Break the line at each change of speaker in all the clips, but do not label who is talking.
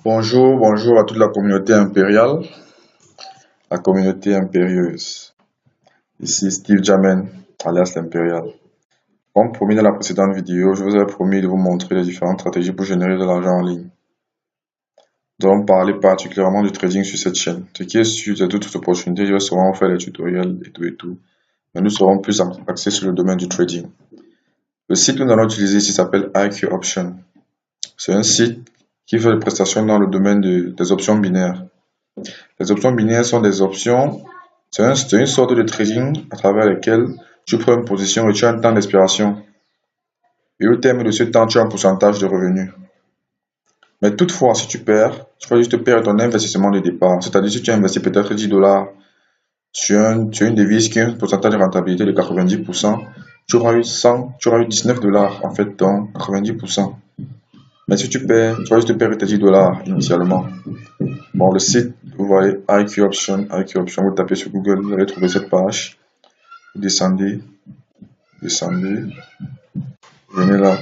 Bonjour, bonjour à toute la communauté impériale, la communauté impérieuse. Ici Steve Jamen, alias l'Impérial. Comme promis dans la précédente vidéo, je vous ai promis de vous montrer les différentes stratégies pour générer de l'argent en ligne. Nous allons parler particulièrement du trading sur cette chaîne. Ce qui est sûr, c'est toutes opportunités, je vais souvent faire les tutoriels et tout. Mais nous serons plus axés sur le domaine du trading. Le site que nous allons utiliser ici s'appelle IQ Option. C'est un site qui fait des prestations dans le domaine des options binaires. Les options binaires sont des options, c'est une sorte de trading à travers lequel tu prends une position et tu as un temps d'expiration. Et au terme de ce temps, tu as un pourcentage de revenus. Mais toutefois, si tu perds, tu vas juste perdre ton investissement de départ. C'est-à-dire si tu as investi peut-être 10 dollars sur une devise qui a un pourcentage de rentabilité de 90%, tu auras eu 100, tu auras eu 19 dollars en fait, donc 90%. Mais si tu perds, tu vas juste perdre tes 10 dollars initialement. Bon, le site, vous voyez IQ Option, vous tapez sur Google, vous allez trouver cette page. Vous descendez, venez là.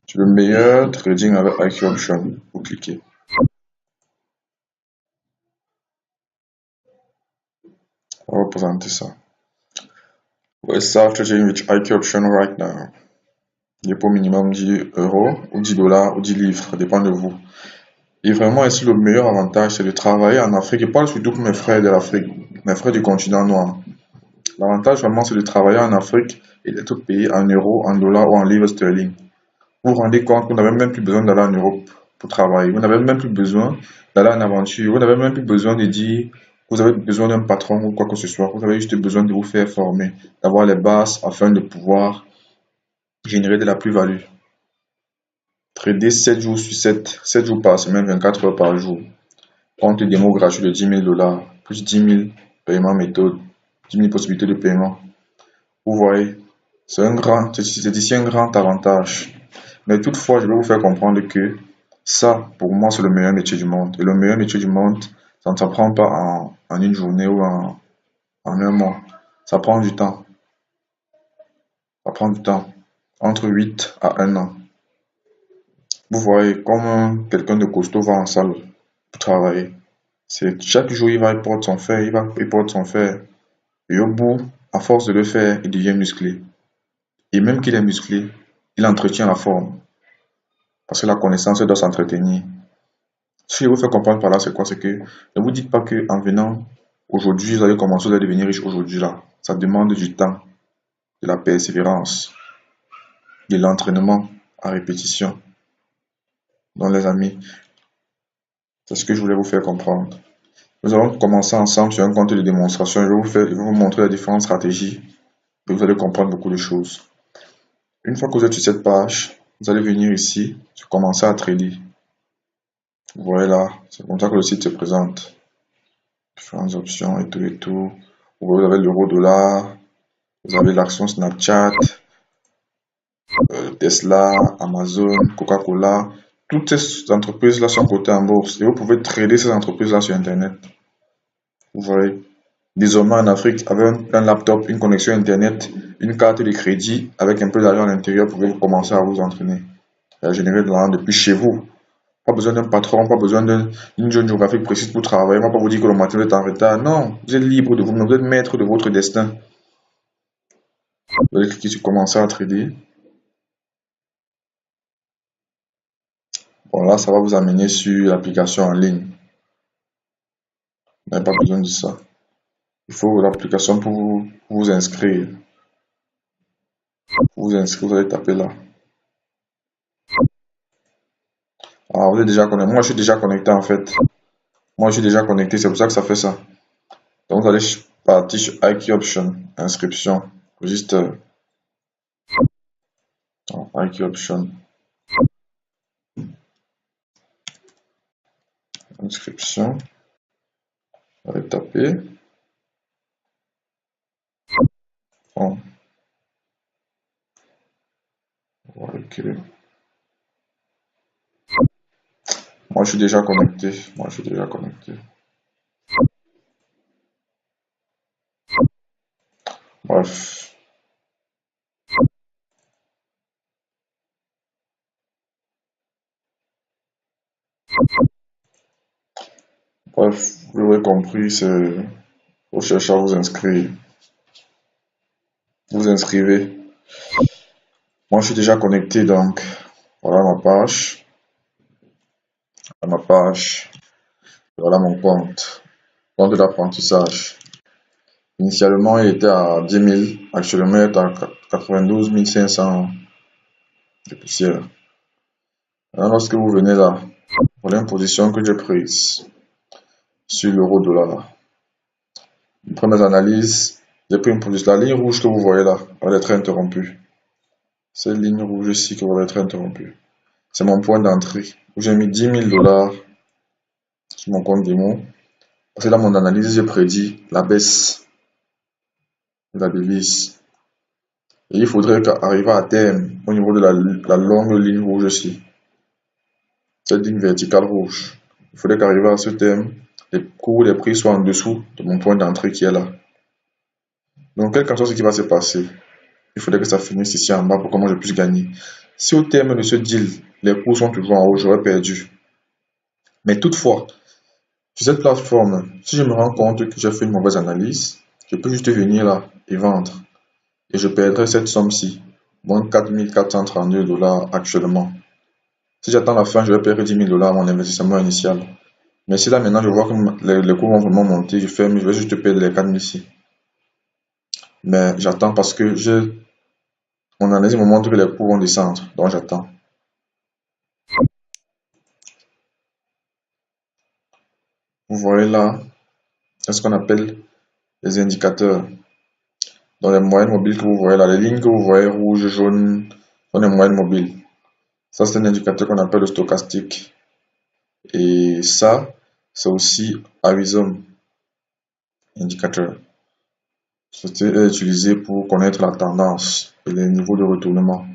C'est le meilleur trading avec IQ Option. Vous cliquez. On va vous présenter ça. Let's start trading with IQ Option right now. Dépôt minimum 10 euros ou 10 dollars ou 10 livres, ça dépend de vous. Et vraiment, ici, le meilleur avantage, c'est de travailler en Afrique. Je parle surtout pour mes frères de l'Afrique, mes frères du continent noir. L'avantage vraiment, c'est de travailler en Afrique et d'être payé en euros, en dollars ou en livres sterling. Vous vous rendez compte que vous n'avez même plus besoin d'aller en Europe pour travailler. Vous n'avez même plus besoin d'aller en aventure. Vous n'avez même plus besoin de dire que vous avez besoin d'un patron ou quoi que ce soit. Vous avez juste besoin de vous faire former, d'avoir les bases afin de pouvoir générer de la plus-value. Trader 7 jours sur 7, 7 jours par semaine, 24 heures par jour. Compte démo gratuit de 10 000 dollars, plus 10 000 paiements méthodes, 10 000 possibilités de paiement. Vous voyez, c'est ici un grand avantage. Mais toutefois, je vais vous faire comprendre que ça, pour moi, c'est le meilleur métier du monde. Et le meilleur métier du monde, ça ne s'apprend pas en une journée ou en un mois. Ça prend du temps. Ça prend du temps. Entre 8 à 1 an. Vous voyez, comme quelqu'un de costaud va en salle pour travailler. Chaque jour, il porte son fer, il porte son fer. Et au bout, à force de le faire, il devient musclé. Et même qu'il est musclé, il entretient la forme. Parce que la connaissance doit s'entretenir. Ce que je vous fais comprendre par là, c'est quoi? C'est que ne vous dites pas qu'en venant aujourd'hui, vous allez commencer, vous allez devenir riche aujourd'hui là. Ça demande du temps, de la persévérance, de l'entraînement à répétition. Donc les amis, c'est ce que je voulais vous faire comprendre. Nous allons commencer ensemble sur un compte de démonstration. Je vais vous montrer les différentes stratégies et vous allez comprendre beaucoup de choses. Une fois que vous êtes sur cette page, vous allez venir ici, commencer à trader. Vous voyez là, c'est comme ça que le site se présente. Différentes options et tout. Vous avez l'euro-dollar, vous avez l'action Snapchat, Tesla, Amazon, Coca-Cola. Toutes ces entreprises-là sont cotées en bourse et vous pouvez trader ces entreprises-là sur Internet. Vous voyez, désormais en Afrique, avec un laptop, une connexion Internet, une carte de crédit, avec un peu d'argent à l'intérieur, vous pouvez commencer à vous entraîner et à générer de l'argent depuis chez vous. Pas besoin d'un patron, pas besoin d'une zone géographique précise pour travailler. On ne va pas vous dire que le matin vous êtes en retard. Non, vous êtes libre de vous-même, vous êtes maître de votre destin. Vous allez cliquer sur commencer à trader. Bon, là, ça va vous amener sur l'application en ligne. Vous n'avez pas besoin de ça. Il faut l'application pour vous inscrire. Pour vous inscrire, vous allez taper là. Ah, vous êtes déjà connecté. Moi, je suis déjà connecté en fait. Moi, je suis déjà connecté, c'est pour ça que ça fait ça. Donc, vous allez partir sur IQ Option, inscription, juste IQ Option, inscription. Vous allez taper. Bon, ok. Moi, je suis déjà connecté. Bref. Bref, vous l'aurez compris, c'est vous cherchez à vous inscrire. Vous inscrivez. Moi, je suis déjà connecté, donc voilà ma page. Voilà ma page. Voilà mon compte. Compte d'apprentissage. Initialement, il était à 10 000. Actuellement, il est à 92 500 de poussière. Alors, lorsque vous venez là, voilà une position que j'ai prise sur l'euro-dollar. Première analyse, j'ai pris une position. La ligne rouge que vous voyez là, elle va être interrompue. Cette ligne rouge ici qui va être interrompue. C'est mon point d'entrée où j'ai mis 10 000 dollars sur mon compte démo. Parce que dans mon analyse, j'ai prédit la baisse de la devise. Et il faudrait qu'arriver à terme au niveau de la longue ligne rouge ici, cette ligne verticale rouge. Il faudrait qu'arriver à ce terme, les cours des prix soient en dessous de mon point d'entrée qui est là. Donc, quel que soit ce qui va se passer, il faudrait que ça finisse ici en bas pour que moi je puisse gagner. Si au terme de ce deal, les cours sont toujours en haut, j'aurais perdu. Mais toutefois, sur cette plateforme, si je me rends compte que j'ai fait une mauvaise analyse, je peux juste venir là et vendre. Et je perdrai cette somme-ci, moins 4 432 dollars actuellement. Si j'attends la fin, je vais perdre 10 000 dollars à mon investissement initial. Mais si là maintenant je vois que les cours vont vraiment monter, je vais juste perdre les 4 000 ici. Mais j'attends parce que mon analyse me montre que les cours vont descendre, donc j'attends. Vous voyez là, c'est ce qu'on appelle les indicateurs. Dans les moyennes mobiles que vous voyez là, les lignes que vous voyez rouge, jaune, sont les moyennes mobiles. Ça, c'est un indicateur qu'on appelle le stochastique. Et ça, c'est aussi Arizona indicateur. C'était utilisé pour connaître la tendance et les niveaux de retournement.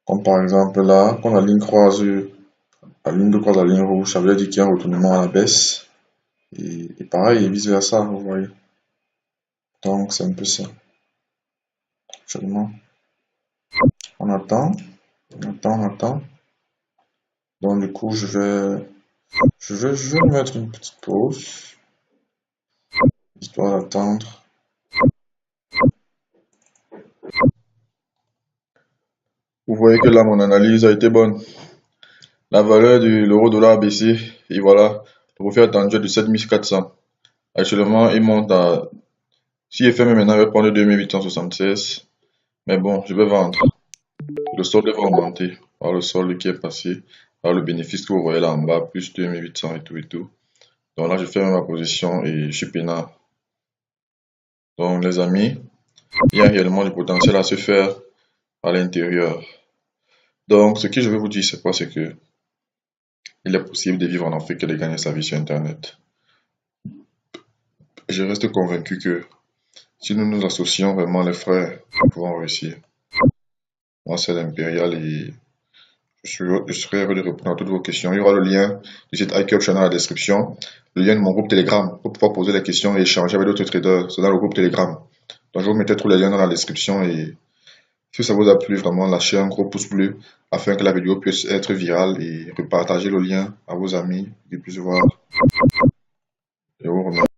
Comme par exemple là, quand la ligne croise la ligne rouge, ça veut dire qu'il y a un retournement à la baisse. Et pareil, et vice versa, vous voyez. Donc c'est un peu ça. Actuellement, on attend, on attend. Donc du coup, je vais mettre une petite pause, histoire d'attendre. Vous voyez que là, mon analyse a été bonne. La valeur de l'euro-dollar a baissé. Et voilà, le profit attendu est de 7400. Actuellement, il monte à... Si FME maintenant, il va prendre 2876. Mais bon, je vais vendre. Le solde va augmenter. Alors le solde qui est passé. Alors le bénéfice que vous voyez là en bas, plus 2800 et tout et tout. Donc là, je ferme ma position et je suis peinard. Donc les amis, il y a réellement du potentiel à se faire à l'intérieur. Donc ce que je vais vous dire, c'est quoi? C'est que il est possible de vivre en Afrique et de gagner sa vie sur Internet. Je reste convaincu que si nous nous associons vraiment les frères, nous pouvons réussir. Moi, c'est l'Impérial et je serai heureux de répondre à toutes vos questions. Il y aura le lien du site iCup dans la description, le lien de mon groupe Telegram pour pouvoir poser des questions et échanger avec d'autres traders. C'est dans le groupe Telegram. Donc, je vous mettrai tous les liens dans la description et si ça vous a plu, vraiment, lâchez un gros pouce bleu afin que la vidéo puisse être virale et repartagez le lien à vos amis, qu'ils puissent voir. Je vous remercie.